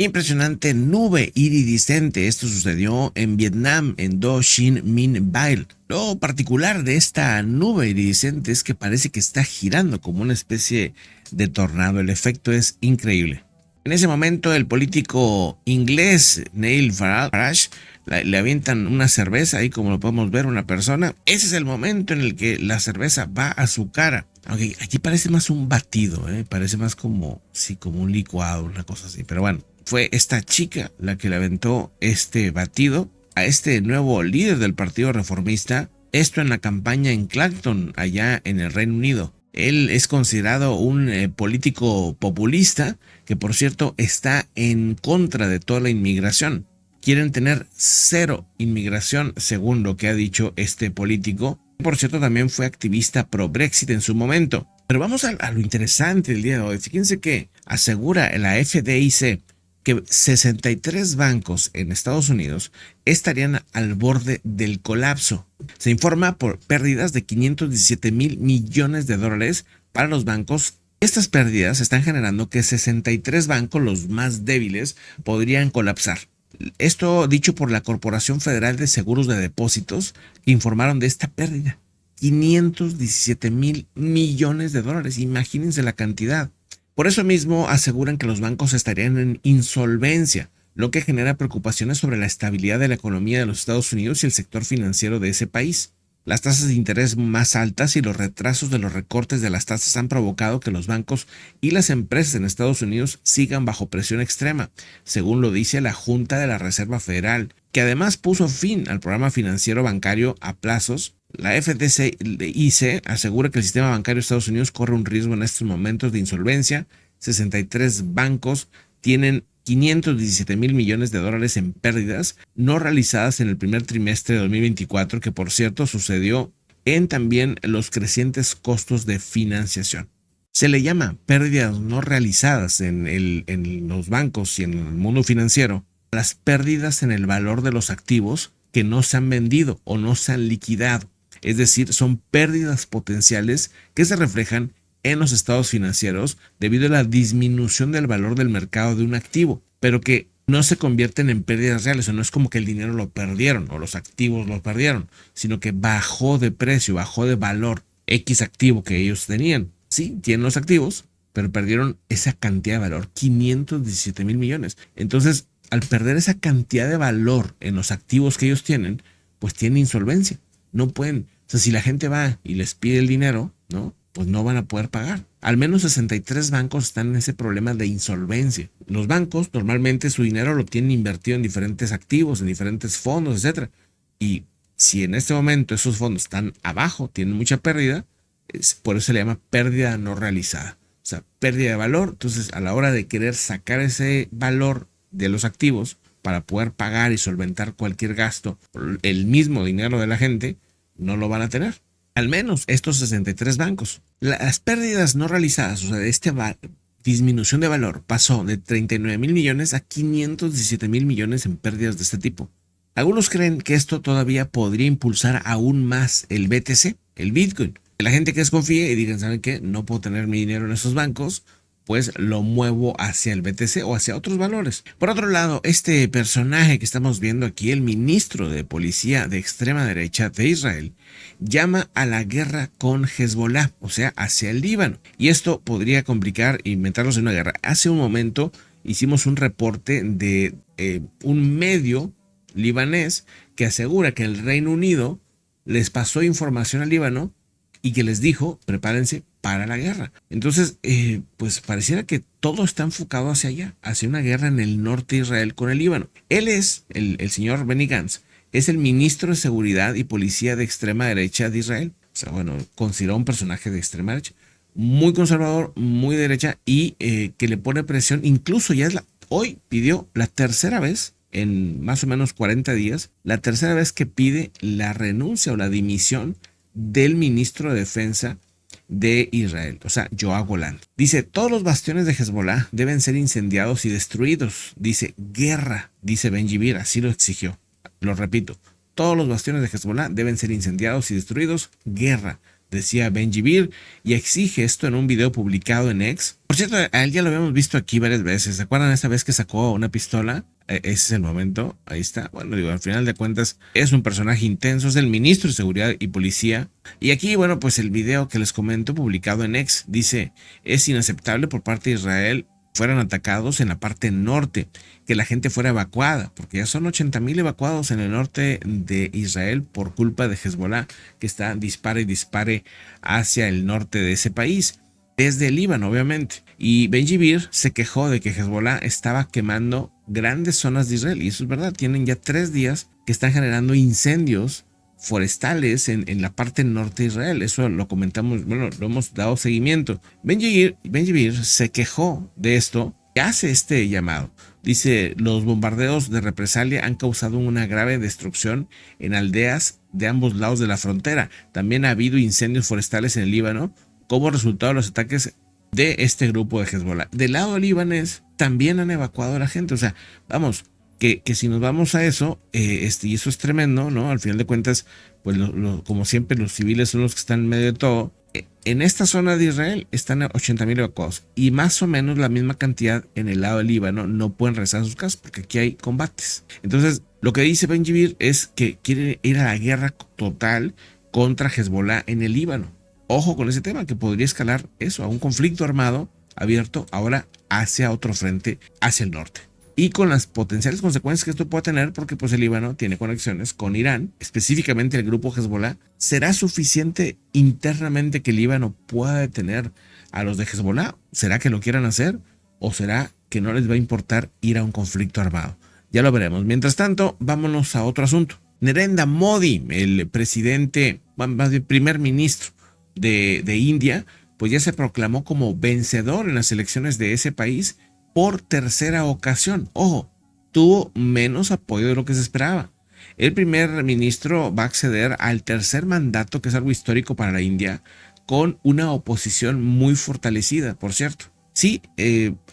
Impresionante nube iridiscente. Esto sucedió en Vietnam, en Do Xin Minh Bail. Lo particular de esta nube iridiscente es que parece que está girando como una especie de tornado. El efecto es increíble. En ese momento, el político inglés Nigel Farage le avientan una cerveza, ahí como lo podemos ver, una persona. Ese es el momento en el que la cerveza va a su cara. Aunque aquí parece más un batido, parece más como, sí, como un licuado, una cosa así. Pero bueno, fue esta chica la que le aventó este batido a este nuevo líder del Partido Reformista. Esto en la campaña en Clacton, allá en el Reino Unido. Él es considerado un político populista que, por cierto, está en contra de toda la inmigración. Quieren tener cero inmigración, según lo que ha dicho este político. Por cierto, también fue activista pro Brexit en su momento. Pero vamos a lo interesante del día de hoy. Fíjense que asegura la FDIC que 63 bancos en Estados Unidos estarían al borde del colapso. Se informa por pérdidas de 517 mil millones de dólares para los bancos. Estas pérdidas están generando que 63 bancos, los más débiles, podrían colapsar. Esto dicho por la Corporación Federal de Seguros de Depósitos, que informaron de esta pérdida. 517 mil millones de dólares. Imagínense la cantidad. Por eso mismo aseguran que los bancos estarían en insolvencia, lo que genera preocupaciones sobre la estabilidad de la economía de los Estados Unidos y el sector financiero de ese país. Las tasas de interés más altas y los retrasos de los recortes de las tasas han provocado que los bancos y las empresas en Estados Unidos sigan bajo presión extrema, según lo dice la Junta de la Reserva Federal, que además puso fin al programa financiero bancario a plazos. La FDIC asegura que el sistema bancario de Estados Unidos corre un riesgo en estos momentos de insolvencia. 63 bancos tienen 517 mil millones de dólares en pérdidas no realizadas en el primer trimestre de 2024, que por cierto sucedió en también los crecientes costos de financiación. Se le llama pérdidas no realizadas en los bancos y en el mundo financiero las pérdidas en el valor de los activos que no se han vendido o no se han liquidado. Es decir, son pérdidas potenciales que se reflejan en los estados financieros debido a la disminución del valor del mercado de un activo, pero que no se convierten en pérdidas reales. O no es como que el dinero lo perdieron o los activos lo perdieron, sino que bajó de precio, bajó de valor X activo que ellos tenían. Sí, tienen los activos, pero perdieron esa cantidad de valor, 517 mil millones. Entonces, al perder esa cantidad de valor en los activos que ellos tienen, pues tienen insolvencia. No pueden, o sea, si la gente va y les pide el dinero, ¿no? Pues no van a poder pagar. Al menos 63 bancos están en ese problema de insolvencia. Los bancos normalmente su dinero lo tienen invertido en diferentes activos, en diferentes fondos, etc. Y si en este momento esos fondos están abajo, tienen mucha pérdida, por eso se le llama pérdida no realizada. O sea, pérdida de valor. Entonces, a la hora de querer sacar ese valor de los activos para poder pagar y solventar cualquier gasto, el mismo dinero de la gente, no lo van a tener. Al menos estos 63 bancos. Las pérdidas no realizadas, o sea, esta disminución de valor pasó de 39 mil millones a 517 mil millones en pérdidas de este tipo. Algunos creen que esto todavía podría impulsar aún más el BTC, el Bitcoin. La gente que desconfíe y digan, ¿saben qué? No puedo tener mi dinero en esos bancos, pues lo muevo hacia el BTC o hacia otros valores. Por otro lado, este personaje que estamos viendo aquí, el ministro de policía de extrema derecha de Israel, llama a la guerra con Hezbollah, o sea, hacia el Líbano. Y esto podría complicar y meternos en una guerra. Hace un momento hicimos un reporte de un medio libanés que asegura que el Reino Unido les pasó información al Líbano y que les dijo, prepárense para la guerra. Entonces, pues pareciera que todo está enfocado hacia allá, hacia una guerra en el norte de Israel con el Líbano. Él es, el señor Benny Gantz, es el ministro de Seguridad y Policía de extrema derecha de Israel. O sea, bueno, considerado un personaje de extrema derecha. Muy conservador, muy derecha y que le pone presión. Incluso ya hoy pidió la tercera vez en más o menos 40 días, la tercera vez que pide la renuncia o la dimisión del ministro de Defensa de Israel, o sea, Yoav Golan. Dice, todos los bastiones de Hezbollah deben ser incendiados y destruidos. Dice, guerra, dice Ben-Gvir, así lo exigió. Lo repito, todos los bastiones de Hezbollah deben ser incendiados y destruidos. Guerra, decía Ben-Gvir, y exige esto en un video publicado en X. Por cierto, a él ya lo habíamos visto aquí varias veces. ¿Se acuerdan esa vez que sacó una pistola? Ese es el momento, ahí está. Bueno, digo, al final de cuentas es un personaje intenso, es el ministro de Seguridad y Policía. Y aquí, bueno, pues el video que les comento publicado en X dice: es inaceptable por parte de Israel fueran atacados en la parte norte, que la gente fuera evacuada, porque ya son 80,000 evacuados en el norte de Israel por culpa de Hezbollah, que está dispare y dispare hacia el norte de ese país, desde el Líbano, obviamente. Y Ben-Gvir se quejó de que Hezbollah estaba quemando grandes zonas de Israel, y eso es verdad. Tienen ya 3 días que están generando incendios forestales en la parte norte de Israel. Eso lo comentamos, bueno, lo hemos dado seguimiento. Ben-Gvir se quejó de esto y hace este llamado. Dice: los bombardeos de represalia han causado una grave destrucción en aldeas de ambos lados de la frontera. También ha habido incendios forestales en el Líbano como resultado de los ataques de este grupo de Hezbollah. Del lado libanés también han evacuado a la gente. O sea, vamos, que si nos vamos a eso, y eso es tremendo, ¿no? Al final de cuentas, pues como siempre, los civiles son los que están en medio de todo. En esta zona de Israel están a 80,000 evacuados, y más o menos la misma cantidad en el lado del Líbano no pueden regresar a sus casas porque aquí hay combates. Entonces, lo que dice Ben-Gvir es que quiere ir a la guerra total contra Hezbollah en el Líbano. Ojo con ese tema, que podría escalar eso a un conflicto armado abierto ahora hacia otro frente, hacia el norte. Y con las potenciales consecuencias que esto puede tener, porque pues el Líbano tiene conexiones con Irán, específicamente el grupo Hezbollah. ¿Será suficiente internamente que el Líbano pueda detener a los de Hezbollah? ¿Será que lo quieran hacer? ¿O será que no les va a importar ir a un conflicto armado? Ya lo veremos. Mientras tanto, vámonos a otro asunto. Narendra Modi, el presidente, más bien primer ministro de India, pues ya se proclamó como vencedor en las elecciones de ese país por tercera ocasión. Ojo, tuvo menos apoyo de lo que se esperaba. El primer ministro va a acceder al tercer mandato, que es algo histórico para la India, con una oposición muy fortalecida, por cierto. Sí,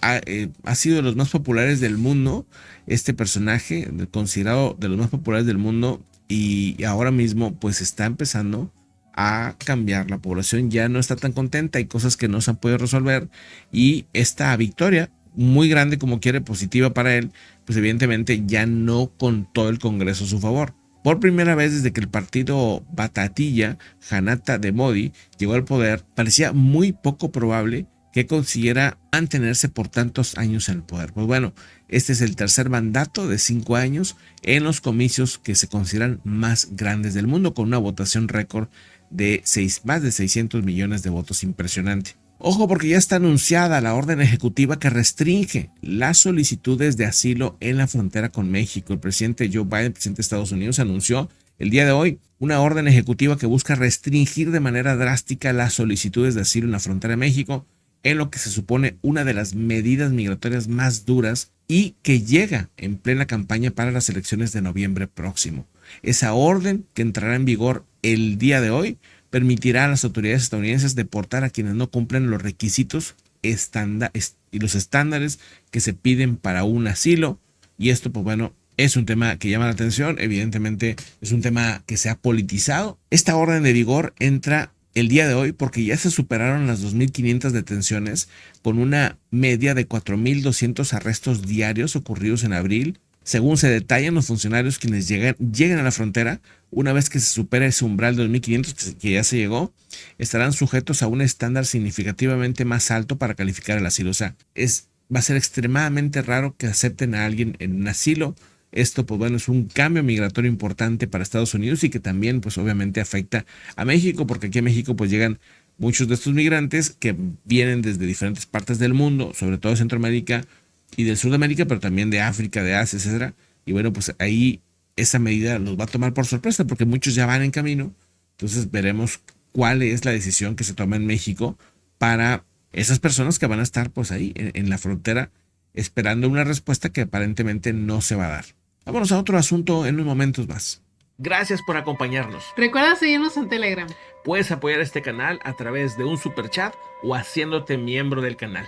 ha sido de los más populares del mundo, este personaje, considerado de los más populares del mundo, y ahora mismo pues está empezando a cambiar. La población ya no está tan contenta, hay cosas que no se han podido resolver, y esta victoria muy grande, como quiere, positiva para él, pues evidentemente ya no contó el Congreso a su favor. Por primera vez desde que el partido Bharatiya Janata de Modi llegó al poder, parecía muy poco probable que consiguiera mantenerse por tantos años en el poder. Pues bueno, este es el tercer mandato de 5 años en los comicios que se consideran más grandes del mundo, con una votación récord de más de 600 millones de votos, impresionante. Ojo, porque ya está anunciada la orden ejecutiva que restringe las solicitudes de asilo en la frontera con México. El presidente Joe Biden, presidente de Estados Unidos, anunció el día de hoy una orden ejecutiva que busca restringir de manera drástica las solicitudes de asilo en la frontera de México, en lo que se supone una de las medidas migratorias más duras, y que llega en plena campaña para las elecciones de noviembre próximo. Esa orden, que entrará en vigor el día de hoy, permitirá a las autoridades estadounidenses deportar a quienes no cumplen los requisitos y los estándares que se piden para un asilo. Y esto, pues bueno, es un tema que llama la atención. Evidentemente es un tema que se ha politizado. Esta orden de vigor entra el día de hoy porque ya se superaron las 2.500 detenciones, con una media de 4.200 arrestos diarios ocurridos en abril. Según se detallan, los funcionarios quienes lleguen a la frontera, una vez que se supera ese umbral de 2.500 que ya se llegó, estarán sujetos a un estándar significativamente más alto para calificar el asilo. O sea, va a ser extremadamente raro que acepten a alguien en un asilo. Esto, pues bueno, es un cambio migratorio importante para Estados Unidos, y que también, pues obviamente afecta a México, porque aquí a México pues llegan muchos de estos migrantes que vienen desde diferentes partes del mundo, sobre todo de Centroamérica y del sur de América, pero también de África, de Asia, etcétera. Y bueno, pues ahí esa medida los va a tomar por sorpresa, porque muchos ya van en camino. Entonces veremos cuál es la decisión que se toma en México para esas personas que van a estar pues ahí en la frontera, esperando una respuesta que aparentemente no se va a dar. Vámonos a otro asunto en unos momentos más. Gracias por acompañarnos. Recuerda seguirnos en Telegram. Puedes apoyar este canal a través de un super chat o haciéndote miembro del canal.